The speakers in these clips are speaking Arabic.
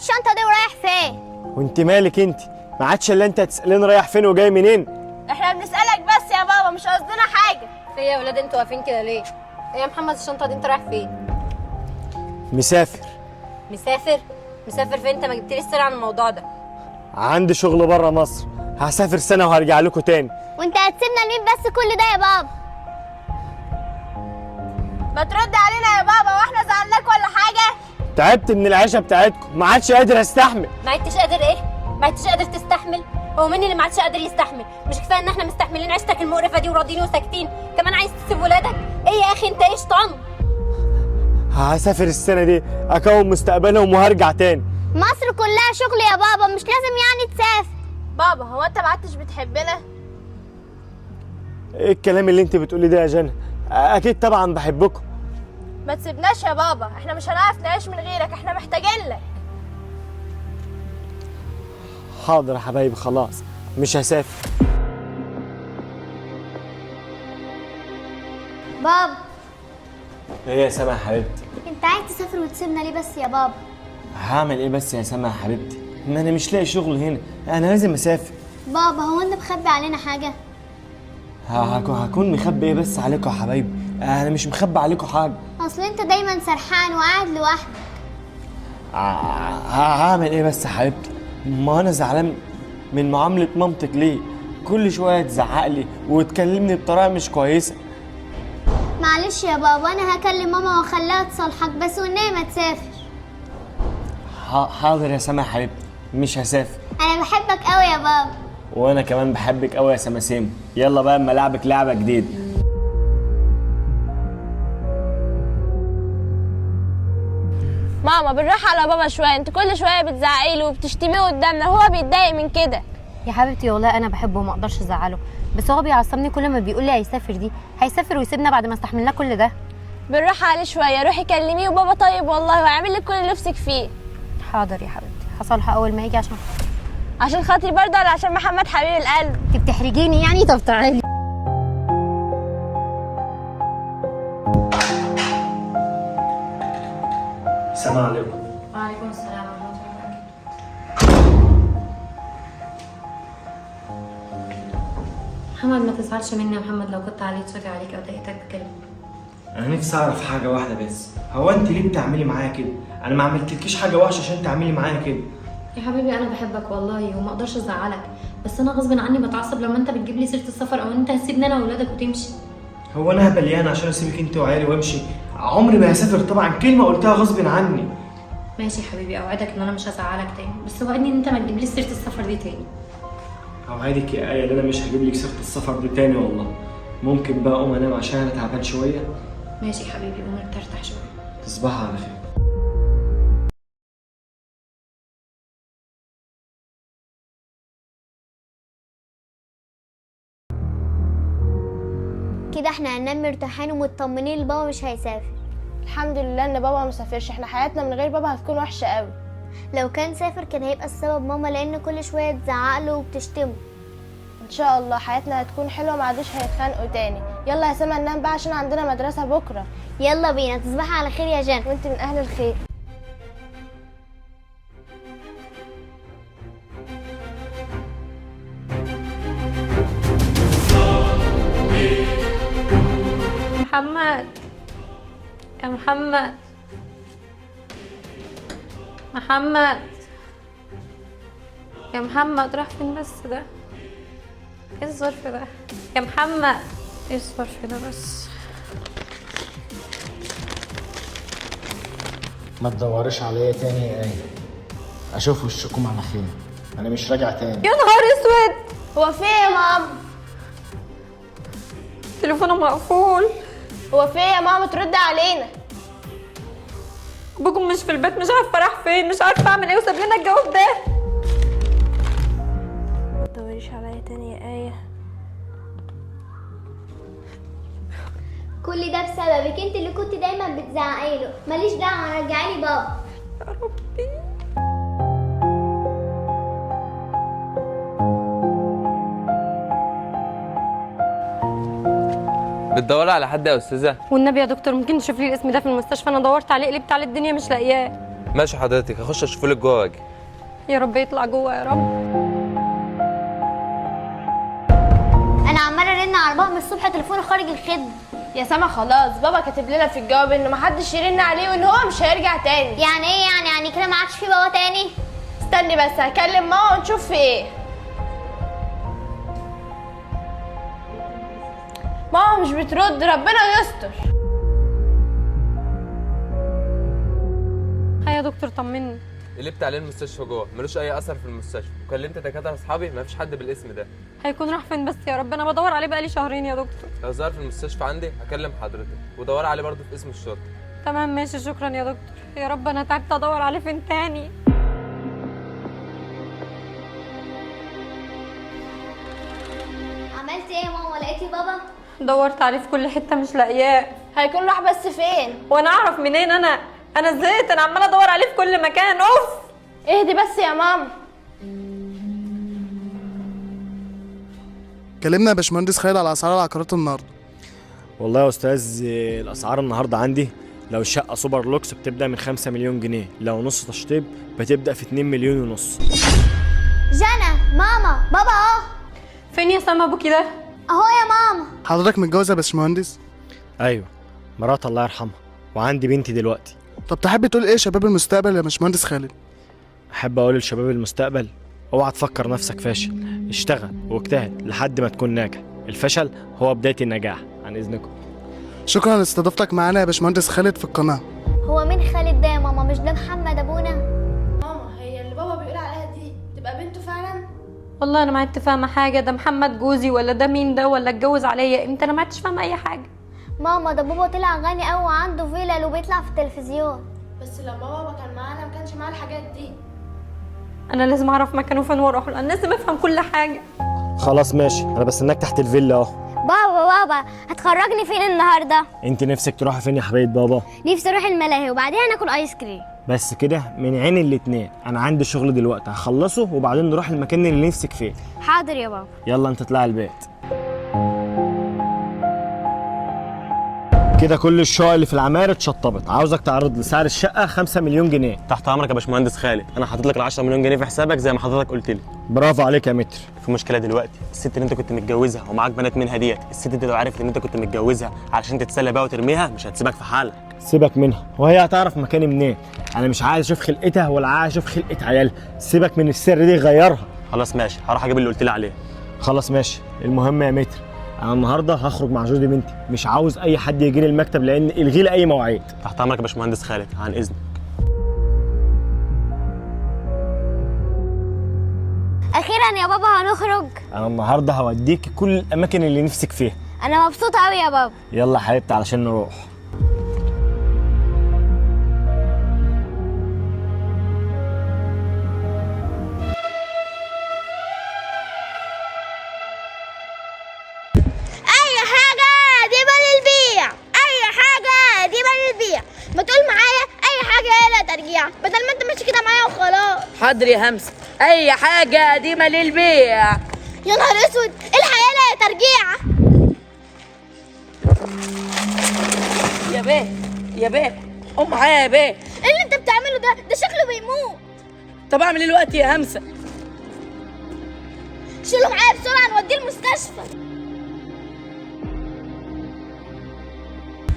الشنطه دي ورايح فين؟ وانت مالك انت؟ ما عادش الا انت هتساليني رايح فين وجاي منين؟ احنا بنسألك بس يا بابا، مش قصدنا حاجة. في يا ولاد انتوا واقفين كده ليه؟ ايه يا محمد الشنطه دي انت رايح فين؟ مسافر. مسافر؟ مسافر فين؟ انت ما جبتليش سيره عن الموضوع ده. عندي شغل بره مصر، هسافر سنه وهرجع لكم تاني. وانت هتسيبنا لمين بس كل ده يا بابا؟ ما ترد علينا يا بابا، واحنا زعلناك ولا حاجة؟ تعبت من العيشه بتاعتكم، ما عادش قادر استحمل. ما عدتش قادر ايه؟ ما عدتش قادر تستحمل؟ هو مين اللي ما عادش قادر يستحمل؟ مش كفايه ان احنا مستحملين عيشتك المقرفه دي وراضيين وساكتين، كمان عايز تسيب ولادك؟ ايه يا اخي انت ايش طن؟ هسافر السنه دي اكون مستقبلهم وهرجع تاني. مصر كلها شغل يا بابا، مش لازم يعني تسافر. بابا هو انت ما عدتش بتحبنا؟ ايه الكلام اللي انت بتقولي ده يا جنى؟ اكيد طبعا بحبكم. ما تسيبناش يا بابا، احنا مش هنعرف نعيش من غيرك، احنا محتاجين لك. حاضر يا حبايبي، خلاص مش هسافر. بابا ايه يا سما يا حبيبتي؟ انت عايز تسافر وتسيبنا ليه بس يا بابا؟ هعمل ايه بس يا سما يا حبيبتي؟ ما انا مش لاقي شغل هنا، انا لازم اسافر. بابا هو انت مخبي علينا حاجه؟ هكون مخبي ايه بس عليكم يا حبايبي؟ انا مش مخبي عليكم حاجه. اصل انت دايما سرحان وقاعد لوحدك. هعمل ايه بس يا حبيبتي؟ ما انا زعلان من معامله مامتك ليه؟ كل شويه تزعق لي وتكلمني بطريقه مش كويسه. معلش يا بابا، انا هكلم ماما واخليها تصالحك، بس والنبي ما تسافر. حاضر يا سما يا حبيبتي، مش هسافر. انا بحبك قوي يا بابا. وانا كمان بحبك قوي يا سماسيم. يلا بقى اما العبك لعبه جديده. ماما بالراحة على بابا شوية، انت كل شوية بتزعقي له وبتشتميه قدامنا، هو بيتضايق من كده. يا حبيبتي والله انا بحبه وما اقدرش ازعله، بس هو بيعصبني كل ما بيقول لي هيسافر دي، هيسافر ويسيبنا بعد ما استحملنا كل ده. بالراحة عليه شوية، روحي كلميه، وبابا طيب والله وهيعمل لك كل اللي نفسك فيه. حاضر يا حبيبتي، هصالحه اول ما يجي. عشان خاطري برضه ولا عشان محمد حبيب القلب؟ انت بتحرجيني يعني؟ طب تعالي. السلام عليكم. وعليكم السلام ورحمه الله. محمد ما تزعلش مني يا محمد، لو كنت عليت صوتي عليك او ضايقتك بكلمه. انا نفسي اعرف حاجه واحده بس، هو انت ليه بتعملي معايا كده؟ انا ما عملتلكيش حاجه وحشه عشان تعملي معايا كده. يا حبيبي انا بحبك والله وما اقدرش ازعلك، بس انا غصب عني بتعصب لما انت بتجيب لي سيره السفر او ان انت هتسيبني انا واولادك وتمشي. هو انا هبل يعني عشان اسيبك انت وعيالي وامشي؟ عمري ما هسافر طبعا، كلمه قلتها غصب عني. ماشي يا حبيبي، اوعدك ان انا مش هزعلك تاني، بس وعدني ان انت ما تجيبليش سيره السفر دي تاني. اوعدك يا ايه ان انا مش هجيب لك سيره السفر دي تاني والله. ممكن بقى اقوم انام عشان انا تعبان شويه؟ ماشي يا حبيبي، قوم ارتاح شويه. تصبحي على خير. كده احنا هننام مرتاحين ومطمنين لبابا مش هيسافر. الحمد لله ان بابا مسافرش، احنا حياتنا من غير بابا هتكون وحشة قوي. لو كان سافر كان هيبقى السبب ماما، لان كل شويه تزعق له وبتشتمه. ان شاء الله حياتنا هتكون حلوة، ما عادوش هيتخانقوا تاني. يلا يا سما ننام بقى عشان عندنا مدرسة بكرة. يلا بينا، تصبحي على خير يا جنى. وانت من اهل الخير. محمد يا محمد، محمد يا محمد، راح فين بس ده؟ ايه الظرف ده يا محمد؟ ايه الظرف ده بس؟ ما تدوريش عليا تاني يا ايه، اشوف وشكم على خير، انا مش راجع تاني. يا نهار اسود، هو في ايه يا ماما؟ تليفونه مقفول. هو في ايه يا ماما؟ ترد علينا. ابوكم مش في البيت، مش عارفه راح فين، مش عارفه اعمل ايه، وساب لنا الجواب ده. ما تدوريش عليا تاني يا ايه. كل ده بسببك، انت اللي كنت دايما بتزعقي له. ماليش دعوه، رجعي لي بابا. يا ربي. بتدوري على حد يا استاذه؟ والنبي يا دكتور ممكن تشوف لي الاسم ده في المستشفى؟ انا دورت عليه قلبت على الدنيا مش لاقياه. ماشي حضرتك، هخش اشوف لك جوه واجي. يا رب يطلع جوه يا رب. انا عماله ارن على بابا من الصبح، تليفونه خارج الخدمه. يا سما خلاص، بابا كاتب لنا في الجواب ان محدش يرن عليه وان هو مش هيرجع تاني. يعني ايه يعني كده ما عادش في بابا تاني؟ استني بس هكلم ماما ونشوف في ايه. ماما مش بترد، ربنا يستر. هيا يا دكتور طمني. قلبت عليه المستشفى جوه، ملوش اي اثر في المستشفى، وكلمت دكاتره اصحابي مفيش حد بالاسم ده. هيكون راح فين بس يا رب؟ انا بدور عليه بقالي شهرين يا دكتور. لو ظهر في المستشفى عندي هكلم حضرتك، ودور عليه برضه في اسم الشرطه. تمام ماشي، شكرا يا دكتور. يا رب انا تعبت ادور عليه فين تاني. عملتي ايه يا ماما؟ لقيتي بابا؟ دورت عليه في كل حته مش لاقياه. هيكون راح بس فين؟ وانا اعرف منين؟ انا زهقت، انا عماله ادور عليه في كل مكان. اوف. اهدي بس يا ماما. كلمنا يا باشمهندس خالد على اسعار العقارات النهارده. والله يا استاذ الاسعار النهارده عندي لو شقه سوبر لوكس بتبدا من 5 مليون جنيه، لو نص تشطيب بتبدا في 2 مليون ونص. جنى، ماما، بابا اهو. فين يا سما ابوكي ده؟ اهو يا ماما. حضرتك متجوز يا باشمهندس؟ ايوه، مرات الله يرحمها، وعندي بنتي دلوقتي. طب تحب تقول ايه شباب المستقبل يا باشمهندس خالد؟ احب اقول لشباب المستقبل اوعى تفكر نفسك فاشل، اشتغل واجتهد لحد ما تكون ناجح، الفشل هو بدايه النجاح. عن اذنكم. شكرا لاستضافتك معانا يا باشمهندس خالد في القناه. هو مين خالد ده يا ماما؟ مش ده محمد ابونا؟ ماما هي اللي بابا بيقول عليها دي تبقى بنته فعلا؟ والله انا ما عدت فاهمه حاجه. ده محمد جوزي ولا ده مين ده ولا اتجوز عليا امتى؟ انا ما عدتش فاهمه اي حاجه. ماما ده بابا طلع غني قوي وعنده فيلل وبيطلع في التلفزيون. بس لما بابا كان معانا ما كانش معاه الحاجات دي. انا لازم اعرف مكانه فين واروح له، انا لازم افهم كل حاجه. خلاص ماشي، انا بستناك تحت الفيلا اهو. بابا هتخرجني فين النهارده؟ انت نفسك تروحي فين يا حبيبه بابا؟ نفسي اروح الملاهي وبعدين ناكل ايس كريم. بس كده من عين الاتنين، انا عندي شغل دلوقتي هخلصه وبعدين نروح المكان اللي نفسك فيه. حاضر يا بابا. يلا انت اطلع البيت. كده كل الشقق اللي في العمارة اتشطبت، عاوزك تعرض لي سعر الشقة 5 مليون جنيه. تحت امرك يا باشمهندس خالد، انا حاطط لك ال 10 مليون جنيه في حسابك زي ما حضرتك قلت لي. برافو عليك يا متر. في مشكله دلوقتي، الست اللي انت كنت متجوزها ومعاك بنات منها ديت، الست دي لو عرفت ان انت كنت متجوزها علشان تتسلى بيها وترميها مش هتسيبك في حالك. سيبك منها، وهي هتعرف مكاني منين؟ انا مش عايز اشوف خلقتها ولا عايز اشوف خلقة عيالها، سيبك من السر دي غيرها. خلاص ماشي، هروح اجيب اللي قلت لي عليه. خلاص ماشي. المهم يا متر، انا النهارده هخرج مع جوزي بنتي، مش عاوز اي حد يجي لي المكتب لان الغي لي اي مواعيد. تحت امرك يا باشمهندس خالد، عن اذنك. اخيرا يا بابا هنخرج. انا النهارده هوديك كل الاماكن اللي نفسك فيها. انا مبسوطه قوي يا بابا. يلا يا حبيبتي علشان نروح. ما تقول معايا اي حاجه يلا ترجيع، بدل ما انت ماشي كده معايا وخلاص. حاضر يا همسه، اي حاجه قديمه للبيع. يا نهار اسود، الحياه لا يا ترجيع. يا بيه قوم معايا يا بيه. ايه اللي انت بتعمله ده شكله بيموت. طب اعمل ايه دلوقتي يا همسه؟ شيله معايا بسرعه نوديه المستشفى.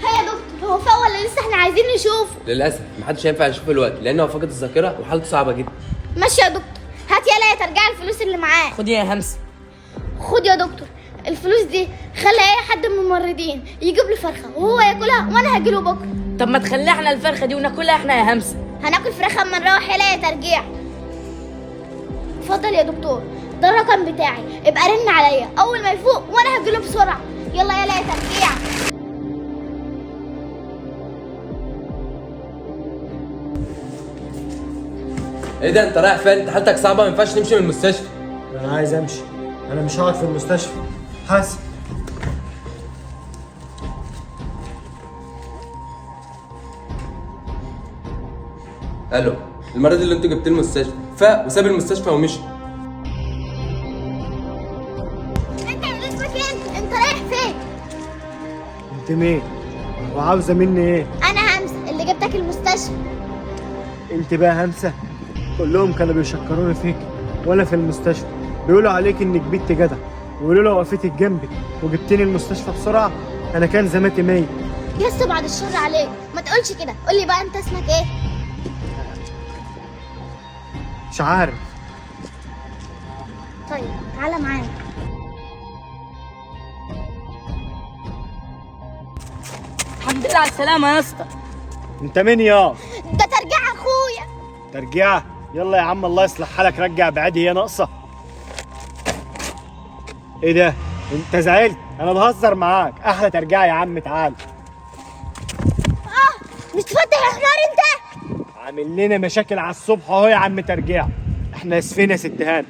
هيا يا دكتور، هو فوق ولا لسه احنا عايزين نشوفه؟ للاسف محدش هينفع يشوفه دلوقتي لانه هو فاقد الذاكره وحالته صعبه جدا. ماشي يا دكتور، هات يلا يا ترجع الفلوس اللي معاه. خد يا همسه. خد يا دكتور الفلوس دي، خلي اي حد من الممرضين يجيب لي فرخه وهو ياكلها وانا هجيله بكره. طب ما تخلي احنا الفرخه دي وناكلها احنا يا همسه. هناكل فراخ اما نروح. يلا يا ترجيع. اتفضل يا دكتور، ده الرقم بتاعي، ابقى رن عليا اول ما يفوق وانا هجيله بسرعه. يلا يا ترجيع. ايه ده انت رايح فين؟ انت حالتك صعبه ما ينفعش تمشي من المستشفى. انا عايز امشي، انا مش هقعد في المستشفى. حاسب. الو، المريض اللي انتوا جبتيه المستشفى فاق وساب المستشفى ومشي. انت اسمك ايه؟ انت رايح فين؟ انت مين؟ وعاوزه مني ايه؟ انا همسه اللي جبتك المستشفى. انت بقى همسه، كلهم كانوا بيشكروني فيك وانا في المستشفى، بيقولوا عليك انك بنت جدع، ويقولوا لو وقفتي جنبي وجبتني المستشفى بسرعه انا كان زماني ميت. يا اسطى بعد الشر عليك، ما تقولش كده. قول لي بقى انت اسمك ايه؟ مش عارف. طيب تعالى معايا. الحمد لله على السلامة يا اسطى. انت مين يا؟ ده ترجع اخويا. ترجيعه؟ يلا يا عم الله يصلح حالك، رجع بعادي، هي ناقصه. ايه ده؟ انت زعلت؟ انا بهزر معاك، احلى ترجيعه يا عم، تعال. مش تفتح يا حمار انت؟ عامل لنا مشاكل على الصبح اهو يا عم ترجيع. احنا اسفين يا ست هانم.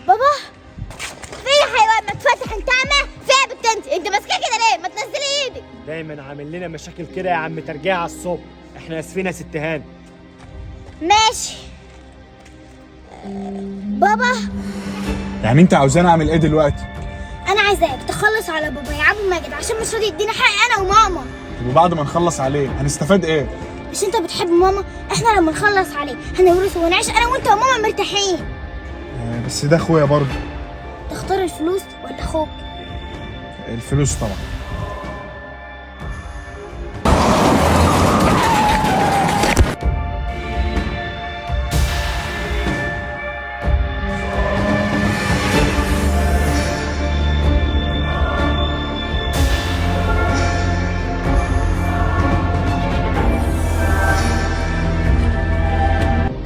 بابا في حيوان ما تفتح انت عمى فيها بنت انت ماسكه كده ليه؟ ما تنزلي ايدك. دايما عامل لنا مشاكل كده يا عم ترجيع على الصبح، احنا اسفين يا ست هانم. ماشي. بابا يعني انت عاوزاني اعمل ايه دلوقتي؟ انا عايزاك تخلص على بابا يا عم ماجد عشان مش راضي يدينا حقي انا وماما. طب وبعد ما نخلص عليه هنستفاد ايه؟ مش انت بتحب ماما؟ احنا لما نخلص عليه هنورثه ونعيش انا وانت وماما مرتاحين. بس ده اخويا برضه. تختار الفلوس ولا اخوك؟ الفلوس طبعا.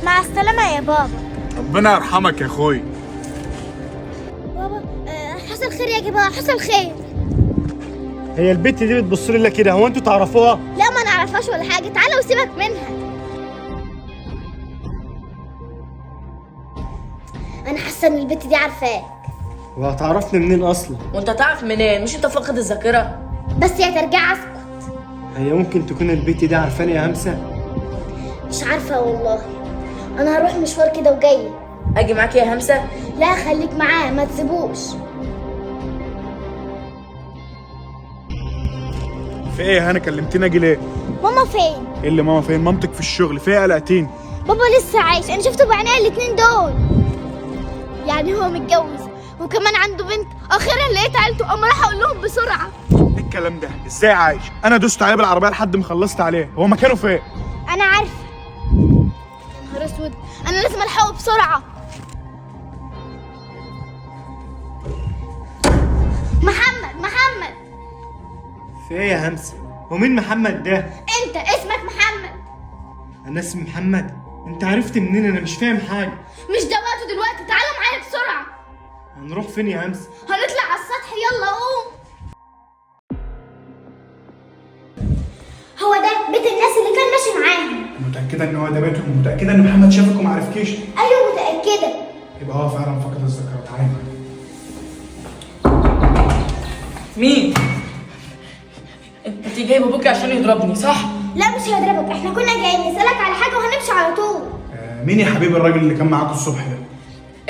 مع السلامة يا بابا. ربنا يرحمك يا اخوي. بابا حصل خير يا جماعة، حصل خير. هي البت دي بتبص لي كده، هو انتوا تعرفوها؟ لا ما نعرفهاش ولا حاجة، تعالى وسيبك منها. أنا حاسة إن البت دي عارفاك. وهتعرفني منين اصلا؟ وانت تعرف منين؟ مش انت فاقد الذاكرة؟ بس يا ترجع اسكت. هي ممكن تكون البت دي عارفاني يا همسه؟ مش عارفة والله، أنا هروح مشوار كده وجاي. اجي معاك يا همسة؟ لا خليك معاه ما تسيبوش. في ايه هنا كلمتني اجي ليه؟ ماما فين؟ ايه اللي ماما فين؟ مامتك في الشغل، في ايه قلقتيني؟ بابا لسه عايش، أنا شفته بعينيا الاتنين دول. يعني هو متجوز وكمان عنده بنت. أخيرا لقيت عيلته، قام راح أقول لهم بسرعة. ايه الكلام ده؟ ازاي عايش؟ انا دوست عليه بالعربيه لحد ما خلصت عليه، هو مكانه فين؟ أنا عارفة. يا نهار أسود، أنا لازم ألحقه بسرعة. محمد في ايه يا همسه؟ ومين محمد ده؟ أنت اسمك محمد. انا اسمي محمد؟ انت عرفت منين؟ انا مش فاهم حاجه. مش ده وقته دلوقتي، تعالوا معايا بسرعة. هنروح فين يا همسه؟ هنطلع على السطح، يلا قوم. هو ده بيت الناس اللي كان ماشي معاهم. متاكده ان هو ده بيتهم؟ متاكده ان محمد شافك وما عرفكيش؟ ايوه متأكدة. يبقى هو فعلا فقد الذاكره. تعالى معايا. مين؟ انت جايب ابوك عشان يضربني صح؟ لا مش هضربك، احنا كنا جايين نسألك على حاجة وهنمشي على طول. مين يا حبيبي الراجل اللي كان معاكم الصبح ده؟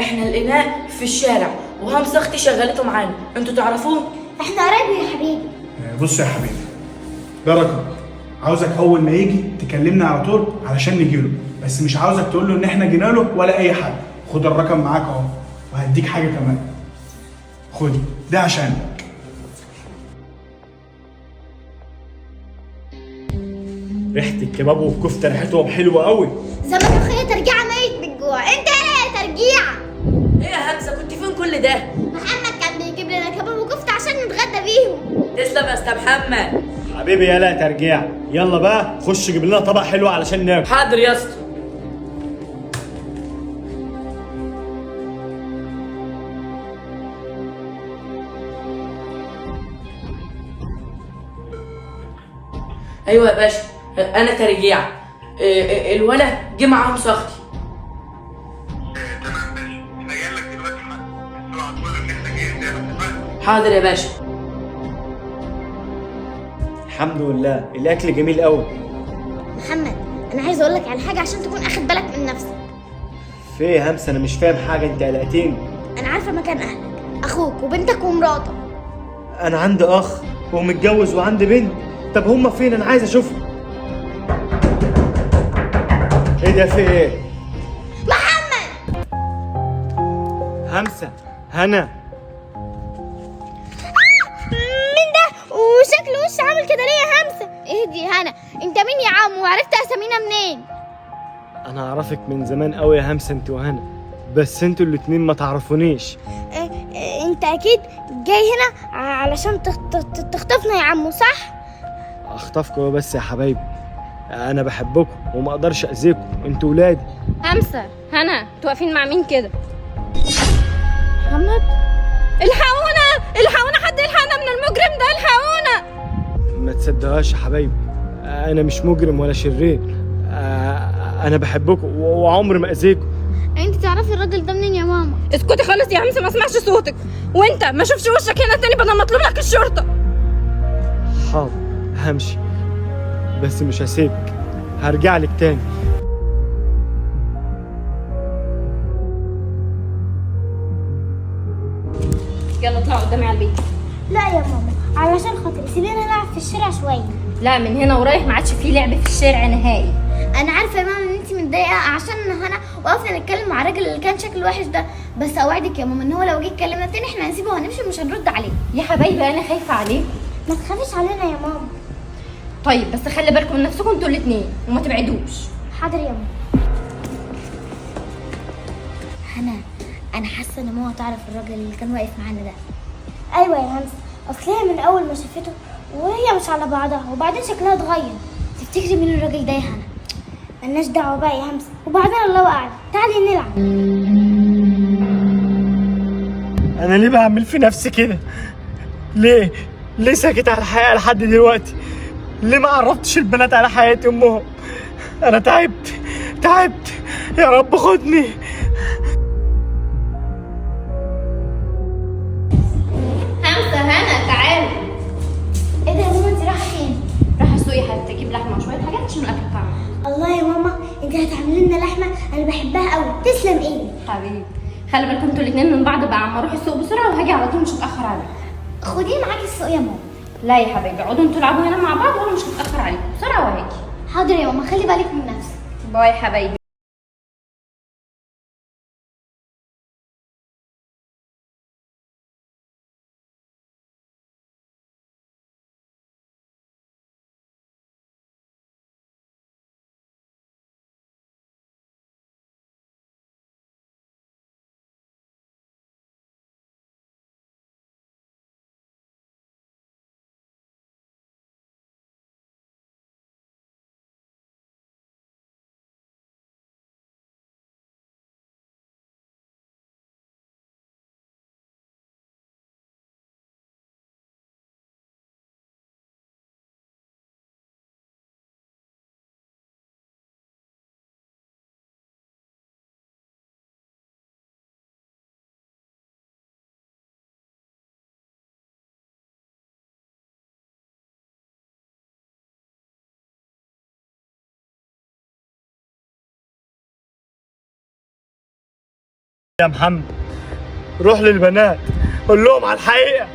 احنا لقيناه في الشارع وهمسة اختي شغلته معانا، انتوا تعرفوه؟ احنا قرايب يا حبيبي. بص يا حبيبي، ده رقم، عاوزك اول ما يجي تكلمنا على طول علشان نجيله، بس مش عاوزك تقول له ان احنا جينا له ولا اي حاجه. خد الرقم معاك اهو، وهديك حاجه كمان. خد ده عشانك. ريحه الكباب والكفته ريحتهم حلوه قوي. زمان اخويا ترجيعة ميت بالجوع. انت ايه يا ترجيعة؟ ايه يا همسة كنت فين كل ده؟ محمد كان بيجيب لنا كباب وكفته عشان نتغدى بيهم. تسلم يا استاذ محمد. حبيبي يلا يا ترجيع، يلا بقى خش جيب لنا طبق حلو علشان ناكل. حاضر يا اسطى. ايوه يا باشا، انا ترجيع. الولد جه معاهم اختي. حاضر يا باشا. الحمد لله الاكل جميل قوي. محمد انا عايز اقول لك على حاجة عشان تكون اخد بالك من نفسك. في ايه يا همسه؟ انا مش فاهم حاجه، انت قلقتيني. انا عارفة مكان اهلك، اخوك وبنتك ومراتك. انا عندي اخ ومتجوز وعندي بنت. طب هما فين؟ انا عايز اشوفهم. ايه ده؟ في ايه؟ محمد. همسة، هنا. مين ده؟ وشكله وش عامل كده ليه يا همسة؟ اهدي يا هنا، انت مين يا عم وعرفت اسامينا منين؟ انا اعرفك من زمان قوي يا همسة انت وهنا، بس انتوا الاتنين ما تعرفونيش. انت اكيد جاي هنا علشان تخطفنا يا عمو، صح؟ اخطفكم بس يا حبايبي، انا بحبكم وما اقدرش اذيكم، انتوا ولادي. همسه، هنا، انتوا واقفين مع مين كده؟ محمد، الحقونا حد يلحقنا من المجرم ده، الحقونا. ما تصدقهاش يا حبايبي، انا مش مجرم ولا شرير، انا بحبكم وعمري ما اذيكم. انت تعرفي الراجل ده منين يا ماما؟ اسكتي خالص يا همسه، ما اسمعش صوتك، وانت ما اشوفش وشك هنا تاني بدل ما اطلب لك الشرطه. حاضر همشي، بس مش هسيبك، هرجع لك تاني. يلا اطلعوا قدامي على البيت. لا يا ماما، علشان خاطري سيبينا نلعب في الشارع شويه. لا، من هنا ورايح ما عادش فيه لعب في الشارع نهائي. انا عارفه يا ماما ان انت متضايقه عشان هنا وقفنا نتكلم مع الراجل اللي كان شكله وحش ده، بس اوعدك يا ماما ان هو لو جه يكلمنا تاني احنا هنسيبه وهنمشي ومش هنرد عليه. يا حبايبي انا خايفه عليكم. ما تخافيش علينا يا ماما. طيب بس خلي بالكم من نفسكم انتوا الاثنين وما تبعدوش. حاضر يا ماما. هنا، انا حاسه ان ماما تعرف الراجل اللي كان واقف معانا ده. ايوه يا همسه، اصل هي من اول ما شافته وهي مش على بعضها، وبعدين شكلها اتغير. تفتكري مين الراجل ده يا هنا؟ ملناش دعوه بقى يا همسه، وبعدين الله اعلم. تعالي نلعب. انا ليه بعمل في نفسي كده؟ ليه ساكت على الحقيقه لحد دلوقتي؟ ليه ما عرفتش البنات على حياة امهم؟ انا تعبت يا رب خدني. همسه، هنا، تعالوا. ايه ده يا ماما، انت رايحه فين؟ راح السوق يا حبيبتي اجيب لحمه وشويه حاجات عشان الاكل بتاعنا. الله يا ماما، انت هتعملي لنا لحمه، انا بحبها قوي. تسلم ايدك حبيبي، خلي بالكم انتوا الاثنين من بعض بقى. عم اروح السوق بسرعه وهاجي على طول، مش هتاخر عليكم. خديه معاكي السوق يا ماما. لا يا حبايبي، اقعدوا انتوا العبوا هنا مع بعض وانا مش هتاخر عليكم، بسرعه وهاجي. حاضر يا ماما، خلي بالك من نفسك. باي يا حبايبي. يا محمد، روح للبنات قول لهم على الحقيقه.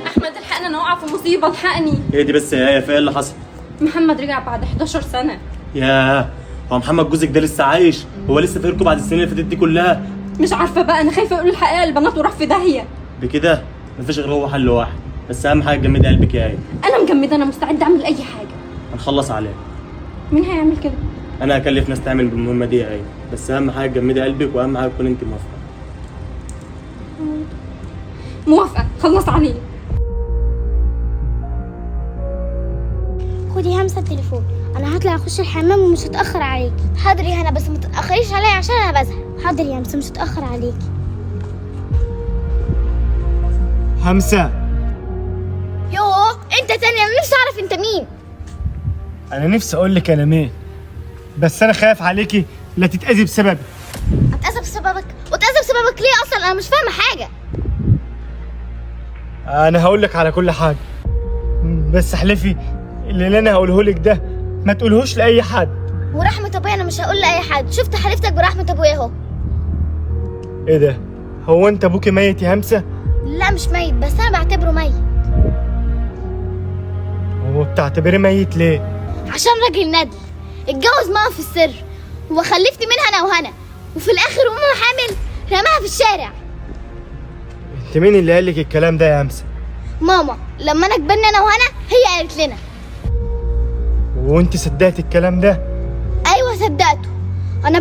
احمد الحقنا، انا واقعه في مصيبه، الحقني. ايه دي بس يا ايه؟ في ايه اللي حصل؟ محمد رجع بعد 11 سنه. ياه، هو محمد جوزك ده لسه عايش؟ هو لسه فاكركم بعد السنين اللي فاتت دي كلها؟ مش عارفه بقى، انا خايفه اقول الحقيقه للبنات وراح في داهيه. بكده مفيش غير هو حل واحد، بس اهم حاجه تجمدي قلبك يا ايه. انا مجمده، انا مستعده اعمل اي حاجه. هنخلص عليه. مين هيعمل كده؟ انا هكلف ناس تعمل بالمهمه دي يا ايه، بس اهم حاجه تجمدي قلبك، واهم حاجه تكون انت موافقه. موافقه، خلص عليه. خدي همسه التليفون، انا هطلع اخش الحمام ومش هتاخر عليكي. حاضر يا هنا، بس ما تتاخريش عليا عشان انا بزهق. حاضر يا همسه، مش هتاخر عليكي. همسة، يوه انت تاني، انا نفسي اعرف انت مين. انا نفسي اقول لك انا مين، بس انا خايف عليكي لا تتاذي بسببي. اتاذى بسببك؟ واتاذى بسببك ليه اصلا؟ انا مش فاهمه حاجه. انا هقول لك على كل حاجه، بس احلفي اللي انا هقوله لك ده ما تقولهوش لاي حد. ورحمه ابويا انا مش هقول لاي حد. شفت حلفتك برحمه ابويا اهو. ايه ده؟ هو انت ابوكي ميت يا همسه؟ لا مش ميت، بس انا بعتبره ميت. هو بتعتبريه ميت ليه؟ عشان راجل ندل اتجوز ماما في السر وخلفت منها انا وهنا، وفي الاخر امه حامل رماها في الشارع. انت مين اللي قال لك الكلام ده يا همسه؟ ماما لما انا كبرنا انا وهنا هي قالت لنا. وانت صدقت الكلام ده؟ ايوه صدقته، انا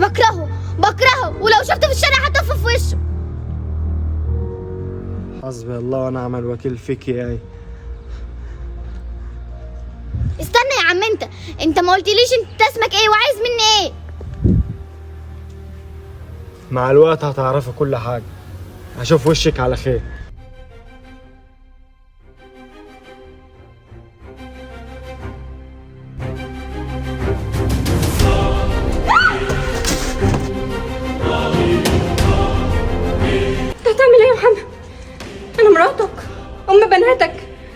بكرهه ولو شفته في الشارع هتقف في وشه. حسبي الله ونعم الوكيل فيك يا اي. استنى يا عم، انت ما قلتليش انت اسمك ايه وعايز مني ايه؟ مع الوقت هتعرفي كل حاجه. هشوف وشك على خير. انت هتعمل ايه يا محمد؟ انا مراتك ام بناتك،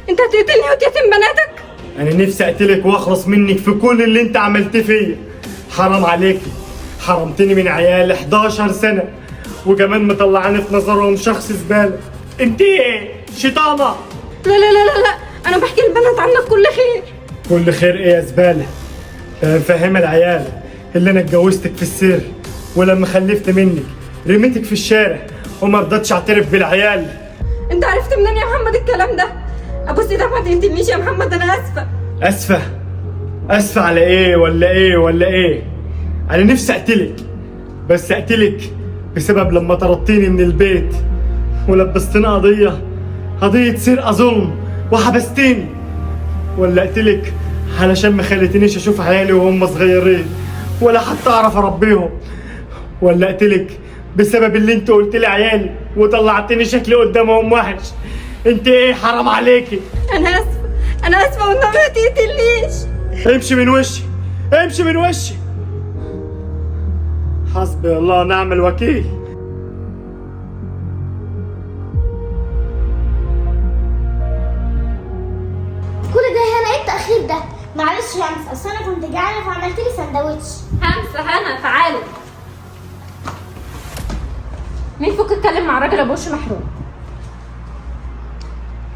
انت هتقتلني وتيتم بناتك؟ انا نفسي اقتلك واخلص منك في كل اللي انت عملتيه فيا. حرام عليكي، حرمتني من عيال 11 سنه وكمان مطلعاني في نظرهم شخص زباله. انت ايه؟ شيطانه. لا لا لا لا لا، انا بحكي البنات عنك كل خير. كل خير ايه يا زباله؟ انا مفهمه العيال اللي انا اتجوزتك في السر، ولما خلفت منك رميتك في الشارع وما رضيتش اعترف بالعيال. انت عرفت منين يا محمد الكلام ده؟ ابوس ايدك ما تقتلنيش يا محمد، انا اسفه. اسفه على ايه ولا ايه ولا ايه؟ انا نفسي اقتلك، بس اقتلك بسبب لما طردتيني من البيت ولبستني قضيه سرقه ظلم وحبستيني، ولا اقتلك علشان ما خليتنيش اشوف عيالي وهم صغيرين ولا حتى اعرف اربيهم، ولا اقتلك بسبب اللي انت قلت لي عيالي وطلعتني شكلي قدامهم وحش. انت ايه؟ حرام عليكي. انا اسفه والنبي ما تقتلنيش. امشي من وشي، امشي من وشي. حسبي الله ونعم الوكيل. كل ده هنا ايه التأخير ده؟ معلش يا همسة، اصل انا كنت جعانة فعملت لي سندوتش. همسه هنا تعالوا. مين فيكم اتكلم مع الراجل ابو وش محروق؟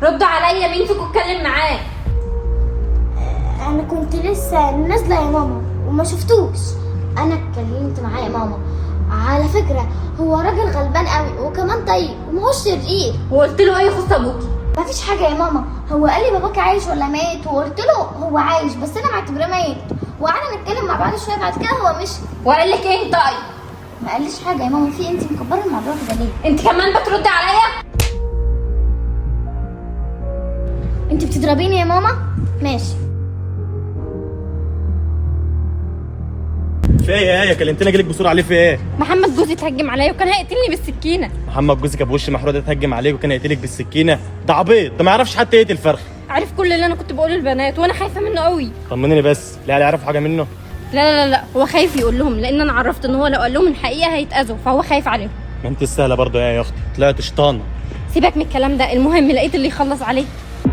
ردوا عليا، مين فيكم اتكلم معاه؟ انا كنت لسه نازلة يا ماما وما شفتوش. انا اتكلمت معاه يا ماما. على فكرة هو راجل غلبان قوي وكمان طيب ومهوش شرير. وقلت له ايه يخص ابوكي؟ مفيش حاجة يا ماما، هو قال لي باباك عايش ولا مات وقلت له هو عايش بس انا معتبراه ميت، وقعدنا نتكلم مع بعض شوية بعد كده هو مشي. وقال لك ايه طيب؟ ما قاليش حاجة يا ماما. في انت مكبرة الموضوع كده ليه؟ انت كمان بتردي عليا؟ انت بتضربيني يا ماما؟ ماشي. في ايه يا ايه؟ كلمتني اجيلك بسرعه ليه؟ في ايه؟ محمد جوزي اتهجم عليا وكان هيقتلني بالسكينه. محمد جوزك ابو وش محروق ده اتهجم عليك وكان هيقتلك بالسكينه؟ ده عبيط، ده ما يعرفش حتى يقتل فرخ. عارف كل اللي انا كنت بقوله للبنات وانا خايفه منه قوي. طمنيني بس، لا يعرفوا حاجه منه؟ لا لا لا، هو خايف يقول لهم لان انا عرفت ان هو لو قال لهم الحقيقه هيتاذوا، فهو خايف عليهم. ما انت السهله برضه يا اختي، طلعت شيطانه. سيبك من الكلام ده، المهم لقيت اللي يخلص عليه.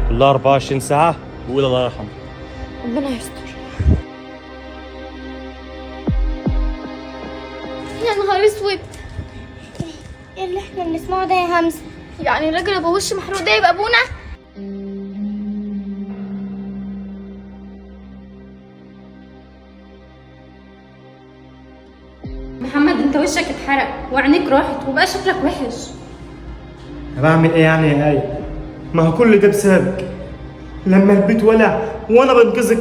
كلها 24 ساعه وقول الله يرحمه. ربنا يستر. يا نهار اسود، ايه اللي احنا بنسمعه ده يا همسة؟ يعني الراجل ابو وش محروق ده يبقى ابونا؟ محمد انت وشك اتحرق وعينيك راحت وبقى شكلك وحش. بعمل ايه يعني يا آية؟ ما هو كل ده بسببك. لما البيت ولع وانا بنقذك